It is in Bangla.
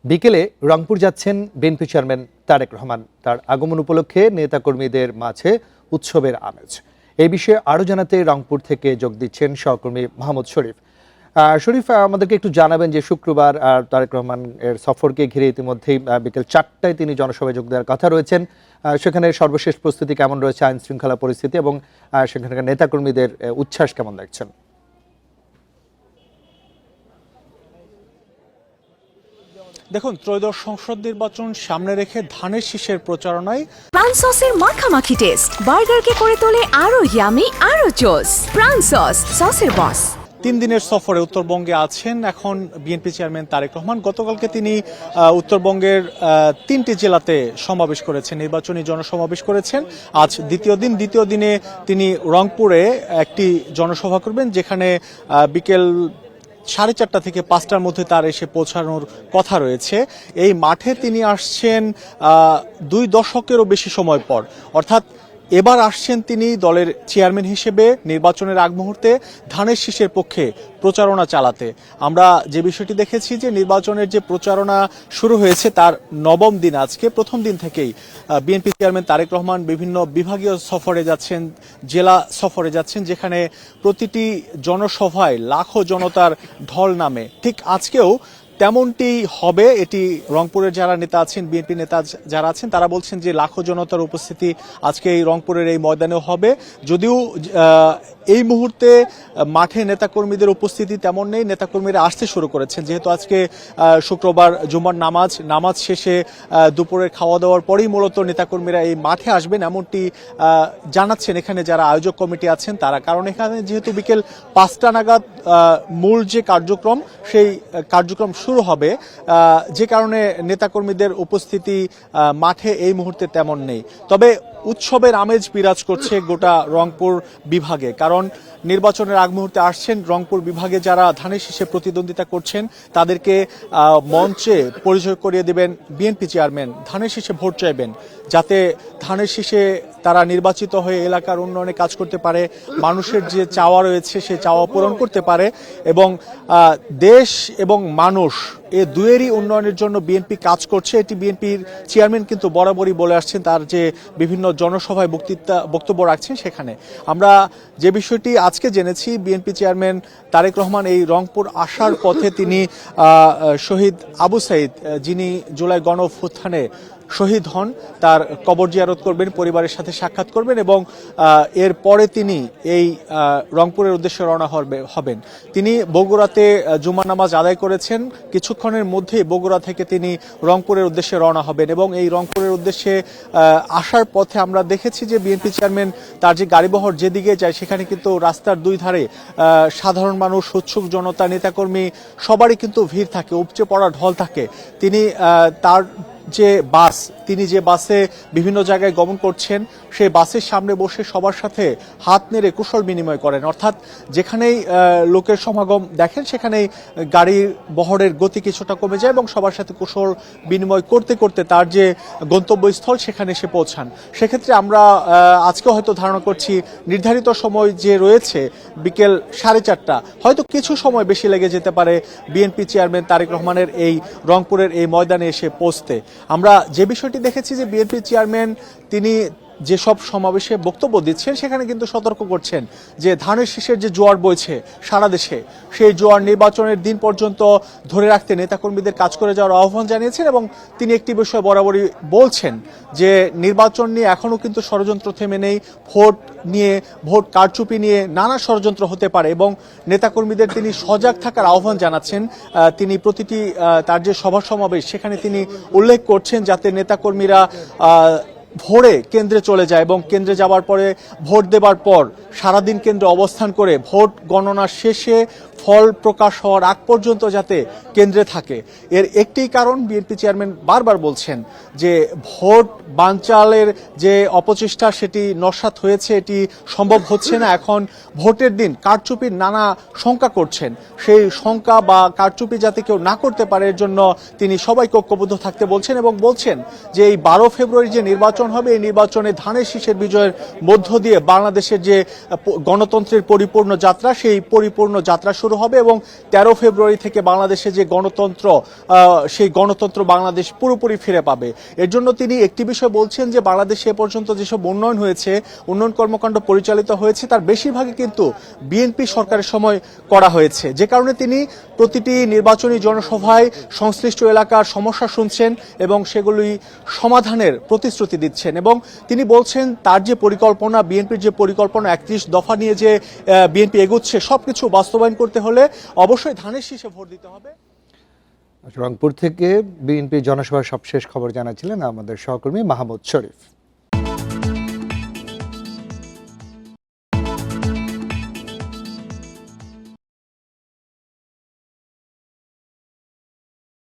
বিকেলে রংপুর যাচ্ছেন বিএনপি চেয়ারম্যান তারেক রহমান। তার আগমন উপলক্ষে নেতাকর্মীদের মাঝে উৎসবের আমেজ। এই বিষয়ে আরো জানাতে রংপুর থেকে যোগ দিচ্ছেন সহকর্মী মাহমুদ শরীফ। শরীফ, আমাদেরকে একটু জানাবেন যে শুক্রবার তারেক রহমান এর সফরকে ঘিরে ইতিমধ্যেই বিকেল 4টায় তিনি জনসভায় যোগ দেওয়ার কথা রয়েছেন। সেখানে সর্বশেষ প্রস্তুতি কেমন রয়েছে, আইন শৃঙ্খলা পরিস্থিতি এবং সেখানকার নেতাকর্মীদের উচ্ছ্বাস কেমন দেখছেন? দেখুন, ত্রয়োদশ সংসদ নির্বাচন সামনে রেখে ধানের শীষের প্রচারণায় প্রাণ সসের মাখামাখি টেস্ট বার্গারকে করে তোলে আরো ইয়ামি আরো জোস। প্রাণ সসের বস। 3 দিনের সফরে উত্তরবঙ্গে আছেন এখন বিএনপি চেয়ারম্যান তারেক রহমান। গতকালকে তিনি উত্তরবঙ্গের 3টি জেলাতে সমাবেশ করেছেন, নির্বাচনী জনসমাবেশ করেছেন। আজ দ্বিতীয় দিনে তিনি রংপুরে একটি জনসভা করবেন, যেখানে বিকেল 4:30 থেকে 5টার মধ্যে তার এসে পৌঁছানোর কথা রয়েছে। এই মাঠে তিনি আসছেন 2 দশকেরও বেশি সময় পর, অর্থাৎ এবার আসছেন তিনি দলের চেয়ারম্যান হিসেবে নির্বাচনের আগ মুহূর্তে ধানের শীষের পক্ষে প্রচারণা চালাতে। আমরা যে বিষয়টি দেখেছি যে নির্বাচনের যে প্রচারণা শুরু হয়েছে তার 9ম দিন আজকে। প্রথম দিন থেকেই বিএনপি চেয়ারম্যান তারেক রহমান বিভিন্ন বিভাগীয় সফরে যাচ্ছেন, জেলা সফরে যাচ্ছেন, যেখানে প্রতিটি জনসভায় লাখো জনতার ঢল নামে। ঠিক আজকেও তেমনটি হবে। এটি রংপুরের যারা নেতা আছেন, বিএনপি নেতা যারা আছেন, তারা বলছেন যে লাখো জনতার উপস্থিতি আজকে এই রংপুরের এই ময়দানেও হবে। যদিও এই মুহূর্তে মাঠে নেতাকর্মীদের উপস্থিতি তেমন নেই, নেতাকর্মীরা আসতে শুরু করেছেন, যেহেতু আজকে শুক্রবার জুমার নামাজ শেষে দুপুরের খাওয়া দাওয়ার পরেই মূলত নেতাকর্মীরা এই মাঠে আসবেন, এমনটি জানাচ্ছেন এখানে যারা আয়োজক কমিটি আছেন তারা। কারণ এখানে যেহেতু বিকেল 5টা নাগাদ মূল যে কার্যক্রম, সেই কার্যক্রম শুরু হবে, যে কারণে নেতাকর্মীদের উপস্থিতি মাঠে এই মুহূর্তে তেমন নেই। তবে উৎসবের আমেজ বিরাজ করছে গোটা রংপুর বিভাগে, কারণ নির্বাচনের আগ মুহূর্তে আসছেন রংপুর বিভাগে যারা ধানের শীষে প্রতিদ্বন্দ্বিতা করছেন তাদেরকে মঞ্চে পরিচয় করিয়ে দেবেন বিএনপি চেয়ারম্যান। ধানের শীষে ভোট চাইবেন, যাতে ধানের শীষে তারা নির্বাচিত হয়ে এলাকার উন্নয়নে কাজ করতে পারে, মানুষের যে চাওয়া রয়েছে সেই চাওয়া পূরণ করতে পারে, এবং দেশ এবং মানুষ এ দুয়েরই উন্নয়নের জন্য বিএনপি কাজ করছে। এটি বিএনপির চেয়ারম্যান কিন্তু বরাবরই বলে আসছেন, তার যে বিভিন্ন জনসভায় বক্তব্য রাখছেন সেখানে। আমরা যে বিষয়টি আজকে জেনেছি, বিএনপি চেয়ারম্যান তারেক রহমান এই রংপুর আসার পথে তিনি শহীদ আবু সাইদ, যিনি জুলাই গণঅভ্যুত্থানে শহীদ হন, তার কবর জিয়ারত করবেন, পরিবারের সাথে সাক্ষাৎ করবেন, এবং এরপরে তিনি এই রংপুরের উদ্দেশ্যে রওনা হবেন। তিনি বগুড়াতে জুমার নামাজ আদায় করেছেন, কিছুক্ষণের মধ্যেই বগুড়া থেকে তিনি রংপুরের উদ্দেশ্যে রওনা হবেন। এবং এই রংপুরের উদ্দেশ্যে আসার পথে আমরা দেখেছি যে বিএনপি চেয়ারম্যান তার যে গাড়িবহর যেদিকে যায় সেখানে কিন্তু রাস্তার 2 ধারে সাধারণ মানুষ, উৎসুক জনতা, নেতাকর্মী সবারই কিন্তু ভিড় থাকে, উপচে পড়া ঢল থাকে। তিনি তার যে বাস, তিনি যে বাসে বিভিন্ন জায়গায় গমন করছেন, সেই বাসের সামনে বসে সবার সাথে হাত নেড়ে কুশল বিনিময় করেন। অর্থাৎ যেখানেই লোকের সমাগম দেখেন সেখানেই গাড়ির বহরের গতি কিছুটা কমে যায়, এবং সবার সাথে কুশল বিনিময় করতে করতে তার যে গন্তব্যস্থল সেখানে এসে পৌঁছান। সেক্ষেত্রে আমরা আজকে হয়তো ধারণা করছি নির্ধারিত সময় যে রয়েছে বিকেল 4:30, হয়তো কিছু সময় বেশি লেগে যেতে পারে বিএনপি চেয়ারম্যান তারেক রহমানের এই রংপুরের এই ময়দানে এসে পৌঁছতে। আমরা যে বিষয়টি দেখেছি যে বিএনপি চেয়ারম্যান তিনি যেসব সমাবেশে বক্তব্য দিচ্ছেন সেখানে কিন্তু সতর্ক করছেন যে ধানের শীষের যে জোয়ার বইছে সারা দেশে, সেই জোয়ার নির্বাচনের দিন পর্যন্ত ধরে রাখতে নেতাকর্মীদের কাজ করে যাওয়ার আহ্বান জানিয়েছেন। এবং তিনি একটি বিষয় বরাবরই বলছেন যে নির্বাচন নিয়ে এখনো কিন্তু ষড়যন্ত্র থেমে নেই, ভোট কারচুপি নিয়ে নানা ষড়যন্ত্র হতে পারে, এবং নেতাকর্মীদের তিনি সজাগ থাকার আহ্বান জানাচ্ছেন। তিনি প্রতিটি তার যে সভা সমাবেশ সেখানে তিনি উল্লেখ করছেন যাতে নেতাকর্মীরা ভোরে কেন্দ্রে চলে যায়, এবং কেন্দ্রে যাওয়ার পরে ভোট দেবার পর সারাদিন কেন্দ্রে অবস্থান করে ভোট গণনা শেষে ফল প্রকাশ হওয়ার আগ পর্যন্ত যাতে কেন্দ্রে থাকে। এর একটি কারণ বিএনপি চেয়ারম্যান বারবার বলছেন যে ভোট বানচালের যে অপচেষ্টা সেটি নস্যাৎ হয়েছে, এটি সম্ভব হচ্ছে না। এখন ভোটের দিন কারচুপির নানা শঙ্কা করছেন, সেই শঙ্কা বা কারচুপি যাতে কেউ না করতে পারে এর জন্য তিনি সবাইকে ঐক্যবদ্ধ থাকতে বলছেন, এবং বলছেন যে এই 12 ফেব্রুয়ারি যে নির্বাচন নির্বাচন হবে, এই নির্বাচনে ধানের শীষের বিজয়ের মধ্য দিয়ে বাংলাদেশের যে গণতন্ত্রের পরিপূর্ণ যাত্রা, সেই পরিপূর্ণ যাত্রা শুরু হবে এবং 13 ফেব্রুয়ারি থেকে বাংলাদেশে যে গণতন্ত্র, সেই গণতন্ত্র বাংলাদেশ পুরোপুরি ফিরে পাবে। এর জন্য তিনি একটি বিষয় বলছেন যে বাংলাদেশে এ পর্যন্ত যেসব উন্নয়ন হয়েছে, উন্নয়ন কর্মকাণ্ড পরিচালিত হয়েছে, তার বেশিরভাগই কিন্তু বিএনপি সরকারের সময় করা হয়েছে, যে কারণে তিনি প্রতিটি নির্বাচনী জনসভায় সংশ্লিষ্ট এলাকার সমস্যা শুনছেন এবং সেগুলি সমাধানের প্রতিশ্রুতি দিচ্ছেন। এবং তিনি বলছেন তার যে পরিকল্পনা, বিএনপির যে পরিকল্পনা 31 দফা নিয়ে যে বিএনপি এগোচ্ছে, সবকিছু বাস্তবায়ন করতে হলে অবশ্যই ধানের শীষে ভোট দিতে হবে। রংপুর থেকে বিএনপি জনসভার সবশেষ খবর জানাচ্ছিলেন আমাদের সহকর্মী মাহমুদ শরীফ।